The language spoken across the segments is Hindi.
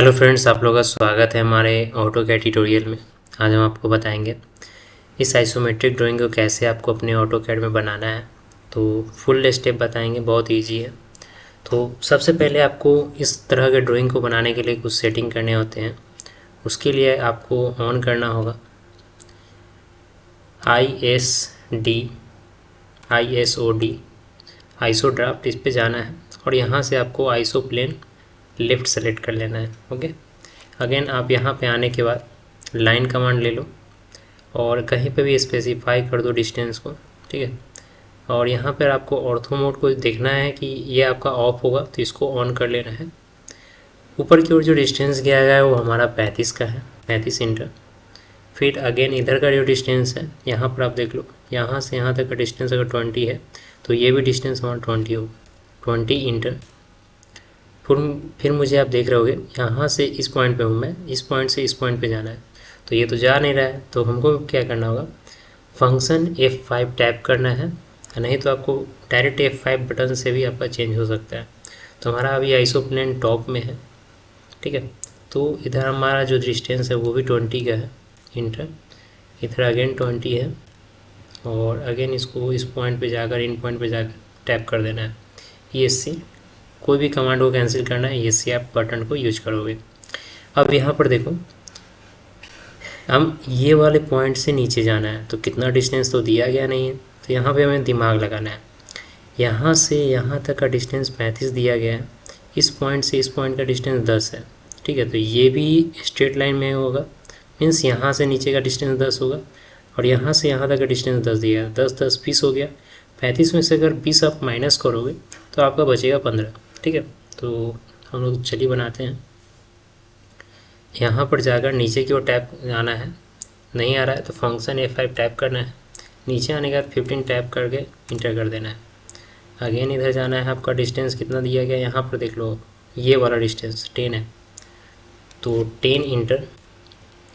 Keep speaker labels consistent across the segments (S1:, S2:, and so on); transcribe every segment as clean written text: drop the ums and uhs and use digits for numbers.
S1: हेलो फ्रेंड्स, आप लोगों का स्वागत है हमारे ऑटोकैड ट्यूटोरियल में। आज हम आपको बताएंगे इस आइसोमेट्रिक ड्राइंग को कैसे आपको अपने ऑटोकैड में बनाना है। तो फुल स्टेप बताएंगे, बहुत इजी है। तो सबसे पहले आपको इस तरह के ड्राइंग को बनाने के लिए कुछ सेटिंग करने होते हैं। उसके लिए आपको ऑन करना होगा ISO आइसो ड्राफ्ट, इस पे जाना है और यहाँ से आपको आइसो प्लेन लेफ़्ट सेलेक्ट कर लेना है। ओके, अगेन आप यहाँ पे आने के बाद लाइन कमांड ले लो और कहीं पे भी स्पेसिफाई कर दो डिस्टेंस को, ठीक है। और यहाँ पर आपको ऑर्थो मोड को देखना है कि ये आपका ऑफ होगा, तो इसको ऑन कर लेना है। ऊपर की ओर जो डिस्टेंस गया है वो हमारा 35 का है, 35 इंटर। फिर अगेन इधर का जो डिस्टेंस है यहाँ पर आप देख लो, यहाँ से यहाँ तक का डिस्टेंस अगर 20 है तो ये भी डिस्टेंस हमारा 20 हो, 20 इंटर। फिर मुझे आप देख रहे होगे यहाँ से इस पॉइंट पे हूँ मैं, इस पॉइंट से इस पॉइंट पे जाना है, तो ये तो जा नहीं रहा है, तो हमको क्या करना होगा, फंक्शन F5 टैप करना है। नहीं तो आपको डायरेक्ट F5 बटन से भी आपका चेंज हो सकता है। तो हमारा अभी आइसो प्लेन टॉप में है, ठीक है। तो इधर हमारा जो डिस्टेंस है वो भी 20 का है इंटर, इधर अगेन 20 है और अगेन इसको इस पॉइंट पे जाकर, इन पॉइंट पे जाकर टैप कर देना है। ESC, कोई भी कमांड को कैंसिल करना है ESC आप बटन को यूज करोगे। अब यहाँ पर देखो, हम ये वाले पॉइंट से नीचे जाना है, तो कितना डिस्टेंस तो दिया गया नहीं है, तो यहाँ पे हमें दिमाग लगाना है। यहाँ से यहाँ तक का डिस्टेंस 35 दिया गया है, इस पॉइंट से इस पॉइंट का डिस्टेंस 10 है, ठीक है। तो ये भी स्ट्रेट लाइन में होगा, मीन्स यहाँ से नीचे का डिस्टेंस 10 होगा और यहाँ से यहाँ तक का डिस्टेंस 10 दिया है। 10 10 20 हो गया, 35 में से अगर 20 आप माइनस करोगे तो आपका बचेगा 15, ठीक है। तो हम लोग चलिए बनाते हैं। यहाँ पर जाकर नीचे की ओर टैप आना है, नहीं आ रहा है तो फंक्शन F5 टैप करना है। नीचे आने के बाद 15 टैप करके इंटर कर देना है। अगेन इधर जाना है, आपका डिस्टेंस कितना दिया गया यहाँ पर देख लो, ये वाला डिस्टेंस 10 है, तो 10 इंटर।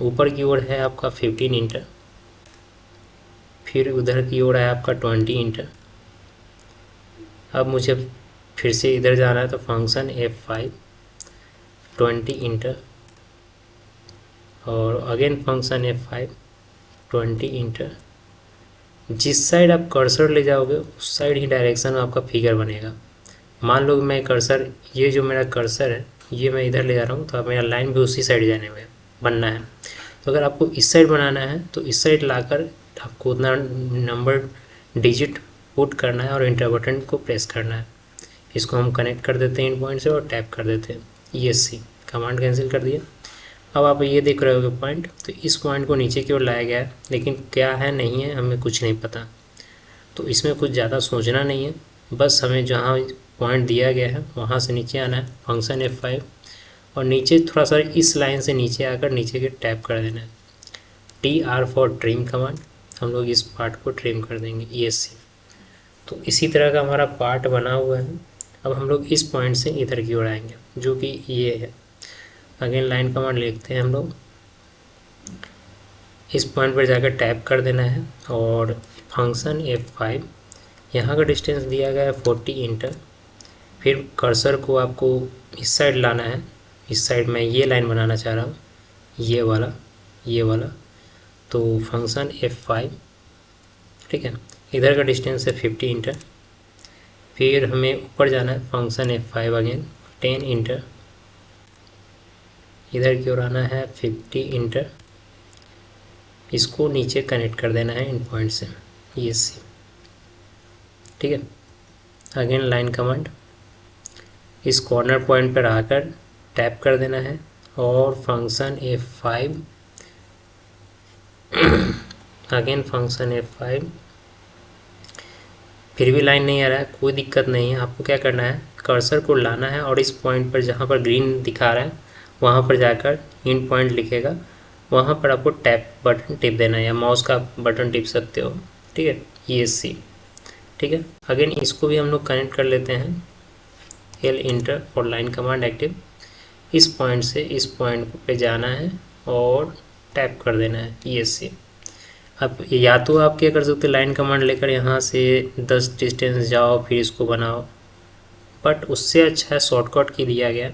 S1: ऊपर की ओर है आपका 15 इंटर, फिर उधर की ओर है आपका 20 इंटर। अब मुझे फिर से इधर जाना है, तो फंक्शन F5 20 इंटर और अगेन फंक्शन F5 20 इंटर। जिस साइड आप कर्सर ले जाओगे उस साइड ही डायरेक्शन में आपका फिगर बनेगा। मान लो मैं कर्सर, ये जो मेरा कर्सर है ये मैं इधर ले जा रहा हूँ, तो अब मेरा लाइन भी उसी साइड जाने में बनना है। तो अगर आपको इस साइड बनाना है तो इस साइड लाकर आपको उतना नंबर डिजिट पुट करना है और इंटर बटन को प्रेस करना है। इसको हम कनेक्ट कर देते हैं इन पॉइंट से और टैप कर देते हैं ESC, कमांड कैंसिल कर दिया। अब आप ये देख रहे होगे पॉइंट, तो इस पॉइंट को नीचे की ओर लाया गया है, लेकिन क्या है नहीं है हमें कुछ नहीं पता। तो इसमें कुछ ज़्यादा सोचना नहीं है, बस हमें जहाँ पॉइंट दिया गया है वहाँ से नीचे आना है, फंक्शन F5 और नीचे थोड़ा सा इस लाइन से नीचे आकर नीचे के टैप कर देना है। TR फॉर ट्रिम कमांड, हम लोग इस पार्ट को ट्रिम कर देंगे ESC। तो इसी तरह का हमारा पार्ट बना हुआ है। अब हम लोग इस पॉइंट से इधर की ओर आएंगे जो कि ये है। अगेन लाइन कमांड लिखते हैं हम लोग, इस पॉइंट पर जाकर टैप कर देना है और फंक्शन F5, यहाँ का डिस्टेंस दिया गया है 40 इंटर। फिर कर्सर को आपको इस साइड लाना है, इस साइड में ये लाइन बनाना चाह रहा हूँ, ये वाला। तो फंक्शन F5, ठीक है। इधर का डिस्टेंस है 50 इंटर। फिर हमें ऊपर जाना है, फंक्शन F5 अगेन 10 इंटर। इधर की ओर आना है 50 इंटर, इसको नीचे कनेक्ट कर देना है इन पॉइंट से ESC, ठीक है। अगेन लाइन कमांड, इस कॉर्नर पॉइंट पर आकर टैप कर देना है और function F5 again function F5। फिर भी लाइन नहीं आ रहा है, कोई दिक्कत नहीं है। आपको क्या करना है, कर्सर को लाना है और इस पॉइंट पर जहाँ पर ग्रीन दिखा रहा है वहाँ पर जाकर इन पॉइंट लिखेगा, वहाँ पर आपको टैप बटन टिप देना है या माउस का बटन टिप सकते हो, ठीक है, ESC, ठीक है। अगेन इसको भी हम लोग कनेक्ट कर लेते हैं, L inter for line command active. इस पॉइंट से इस पॉइंट पे जाना है और टैप कर देना है ESC। अब या तो आप क्या कर सकते हो, लाइन कमांड लेकर यहाँ से 10 डिस्टेंस जाओ फिर इसको बनाओ, बट उससे अच्छा है शॉर्टकट की दिया गया,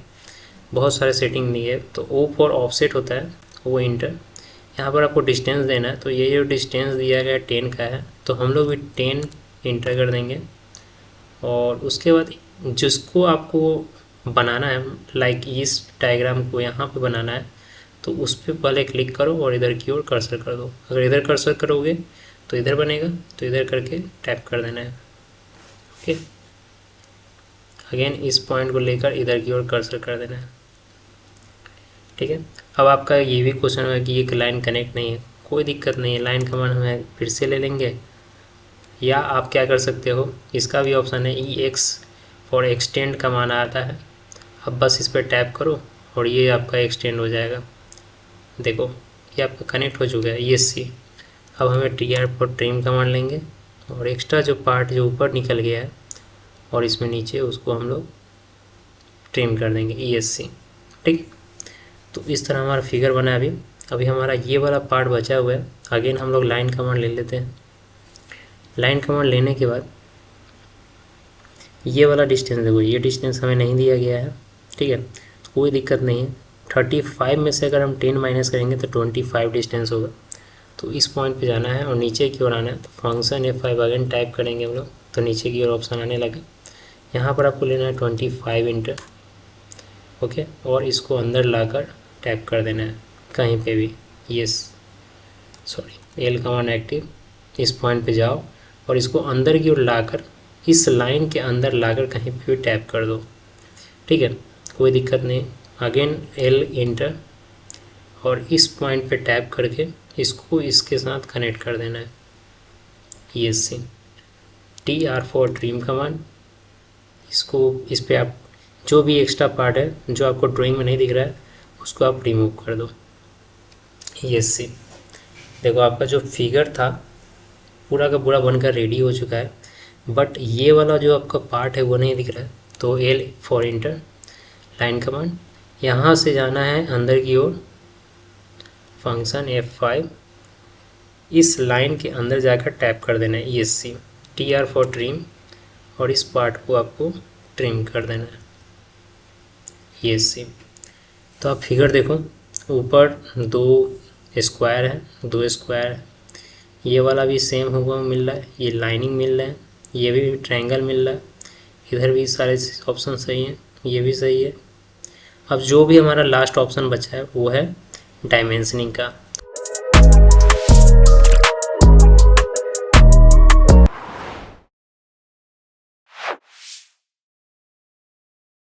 S1: बहुत सारे सेटिंग नहीं है। तो ओ फॉर ऑफसेट होता है, वो इंटर। यहाँ पर आपको डिस्टेंस देना है, तो ये जो डिस्टेंस दिया गया 10 का है, तो हम लोग भी 10 इंटर कर देंगे। और उसके बाद जिसको आपको बनाना है, लाइक इस डायग्राम को यहाँ पे बनाना है, तो उस पर पहले क्लिक करो और इधर की ओर कर्सर कर दो। अगर इधर कर्सर करोगे तो इधर बनेगा, तो इधर करके टैप कर देना है। ओके, अगेन इस पॉइंट को लेकर इधर की ओर कर्सर कर देना है। ठीक है, अब आपका ये भी क्वेश्चन है कि एक लाइन कनेक्ट नहीं है, कोई दिक्कत नहीं है, लाइन कमांड हमें फिर से ले लेंगे। या आप क्या कर सकते हो, इसका भी ऑप्शन है EX फॉर एक्सटेंड कमांड आता है। अब बस इस पर टैप करो और ये आपका एक्सटेंड हो जाएगा। देखो ये आपका कनेक्ट हो चुका है, ESC। अब हमें TR फॉर ट्रिम कमांड लेंगे और एक्स्ट्रा जो पार्ट जो ऊपर निकल गया है और इसमें नीचे, उसको हम लोग ट्रिम कर देंगे, ESC। ठीक, तो इस तरह हमारा फिगर बना है। अभी हमारा ये वाला पार्ट बचा हुआ है। अगेन हम लोग लाइन कमांड ले लेते हैं। लाइन कमांड लेने के बाद ये वाला डिस्टेंस देखो, ये डिस्टेंस हमें नहीं दिया गया है। ठीक है, कोई दिक्कत नहीं है। 35 में से अगर हम 10 माइनस करेंगे तो 25 डिस्टेंस होगा। तो इस पॉइंट पे जाना है और नीचे की ओर आना है, तो फंक्शन F5 अगेन टाइप करेंगे हम लोग, तो नीचे की ओर ऑप्शन आने लगे। यहाँ पर आपको लेना है 25 इंटर। ओके, और इसको अंदर लाकर टैप कर देना है कहीं पे भी। एल कमांड एक्टिव, इस पॉइंट पे जाओ और इसको अंदर की ओर लाकर, इस लाइन के अंदर लाकर कहीं पे भी टैप कर दो। ठीक है, कोई दिक्कत नहीं। अगेन L इंटर और इस पॉइंट पे टैप करके इसको इसके साथ कनेक्ट कर देना है, ESC। TR for trim command, इसको इस पर आप जो भी एक्स्ट्रा पार्ट है जो आपको ड्राइंग में नहीं दिख रहा है उसको आप रिमूव कर दो, ESC। देखो आपका जो फिगर था पूरा का पूरा बनकर रेडी हो चुका है, बट ये वाला जो आपका पार्ट है वो नहीं दिख रहा है। तो L for inter, line command, यहाँ से जाना है अंदर की ओर, फंक्शन F5, इस लाइन के अंदर जाकर टैप कर देना है, ESC। TR फॉर ट्रिम, और इस पार्ट को आपको ट्रिम कर देना है, ESC। तो आप फिगर देखो, ऊपर 2 स्क्वायर है, 2 स्क्वायर है, ये वाला भी सेम होगा मिल रहा है, ये लाइनिंग मिल रहा है, ये भी ट्रायंगल मिल रहा है, इधर भी सारे ऑप्शन सही हैं, ये भी सही है। अब जो भी हमारा लास्ट ऑप्शन बचा है वो है डायमेंशनिंग का।